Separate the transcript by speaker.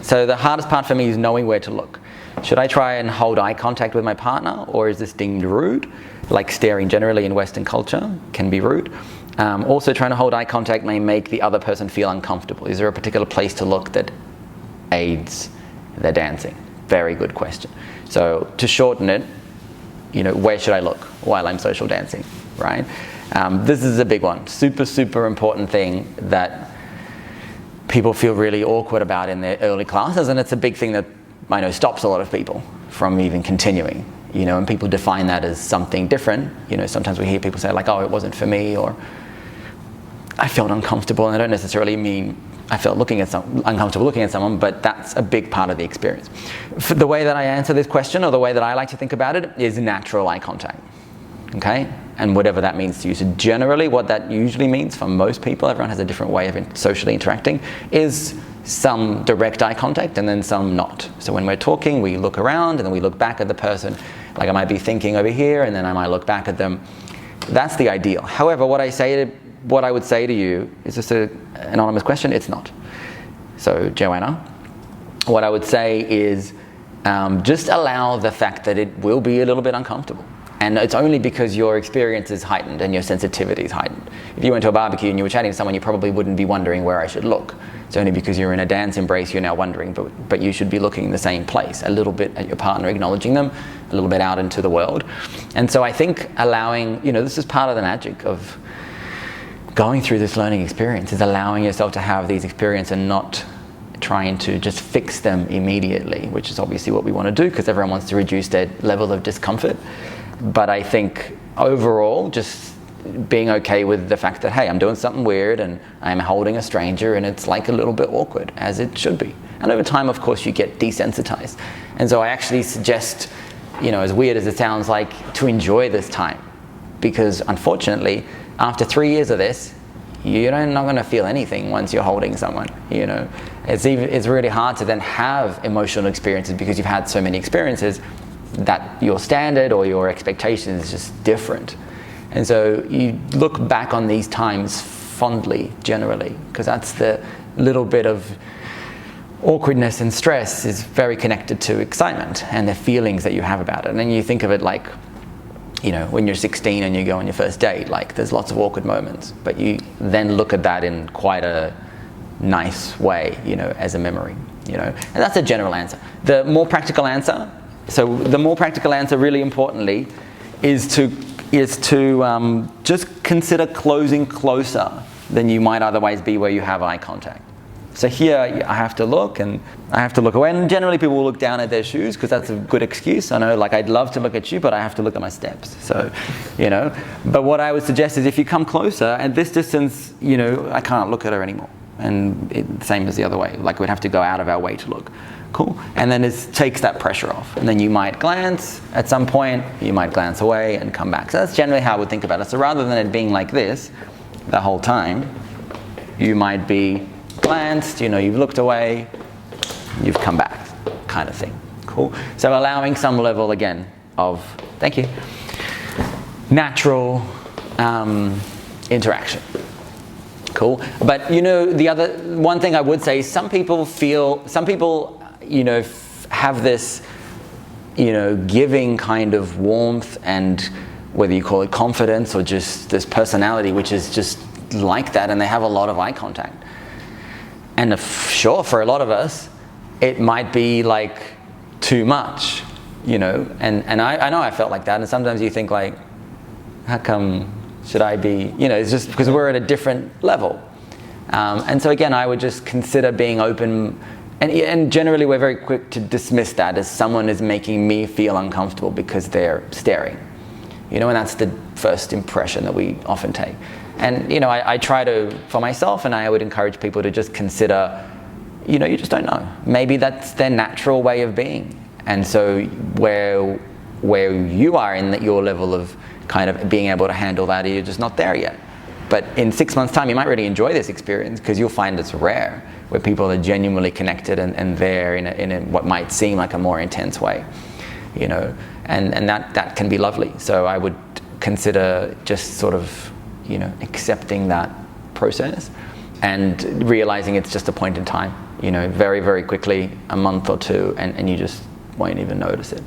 Speaker 1: So the hardest part for me is knowing where to look. Should I try and hold eye contact with my partner, or is this deemed rude? Like staring generally in Western culture can be rude. Also, trying to hold eye contact may make the other person feel uncomfortable. Is there a particular place to look that aids their dancing? Very good question. So to shorten it, where should I look while I'm social dancing, right? This is a big one. Super, super important thing that people feel really awkward about in their early classes, and it's a big thing that I know stops a lot of people from even continuing, and people define that as something different. Sometimes we hear people say like, oh, it wasn't for me, or I felt uncomfortable, and I don't necessarily mean I felt uncomfortable looking at someone, but that's a big part of the experience. The way that I answer this question, or the way that I like to think about it, is natural eye contact, okay? And whatever that means to you. So generally what that usually means for most people, everyone has a different way of socially interacting, is some direct eye contact and then some not. So when we're talking, we look around and then we look back at the person. Like I might be thinking over here and then I might look back at them. That's the ideal. However, what I would say to you is just an anonymous question. It's not. So Joanna, what I would say is just allow the fact that it will be a little bit uncomfortable. And it's only because your experience is heightened and your sensitivity is heightened. If you went to a barbecue and you were chatting to someone, you probably wouldn't be wondering where I should look. It's only because you're in a dance embrace you're now wondering, but you should be looking in the same place, a little bit at your partner, acknowledging them, a little bit out into the world. And so I think allowing, this is part of the magic of going through this learning experience, is allowing yourself to have these experiences and not trying to just fix them immediately, which is obviously what we want to do because everyone wants to reduce their level of discomfort. But I think overall, just being okay with the fact that, hey, I'm doing something weird and I'm holding a stranger and it's like a little bit awkward, as it should be. And over time, of course, you get desensitized. And so I actually suggest, as weird as it sounds like, to enjoy this time. Because unfortunately, after 3 years of this, you're not going to feel anything once you're holding someone. It's really hard to then have emotional experiences because you've had so many experiences that your standard or your expectation is just different. And so you look back on these times fondly, generally, because that's the little bit of awkwardness and stress is very connected to excitement and the feelings that you have about it. And then you think of it like, when you're 16 and you go on your first date, like there's lots of awkward moments, but you then look at that in quite a nice way, as a memory, and that's a general answer. The more practical answer, really importantly, is to just consider closing closer than you might otherwise be where you have eye contact. So here I have to look and I have to look away, and generally people will look down at their shoes because that's a good excuse. I know, like, I'd love to look at you, but I have to look at my steps. So, but what I would suggest is if you come closer at this distance, I can't look at her anymore. And same as the other way, like we'd have to go out of our way to look. Cool. And then it takes that pressure off. And then you might glance at some point, you might glance away and come back. So that's generally how I would think about it. So rather than it being like this the whole time, you might be glanced, you've looked away, you've come back, kind of thing. Cool. So allowing some level, again, of, thank you, natural interaction. Cool. But the other one thing I would say is some people have this giving kind of warmth, and whether you call it confidence or just this personality which is just like that, and they have a lot of eye contact. And sure, for a lot of us it might be like too much, and I know I felt like that, and sometimes you think like, how come should I be, it's just because we're at a different level. And so again, I would just consider being open, and generally we're very quick to dismiss that as someone is making me feel uncomfortable because they're staring, and that's the first impression that we often take. And, I try to, for myself, and I would encourage people to just consider, you just don't know. Maybe that's their natural way of being. And so where you are in your level of kind of being able to handle that, you're just not there yet. But in 6 months' time, you might really enjoy this experience because you'll find it's rare where people are genuinely connected and there in a what might seem like a more intense way, and that can be lovely. So I would consider just sort of, accepting that process and realizing it's just a point in time. very, very quickly, a month or two, and you just won't even notice it.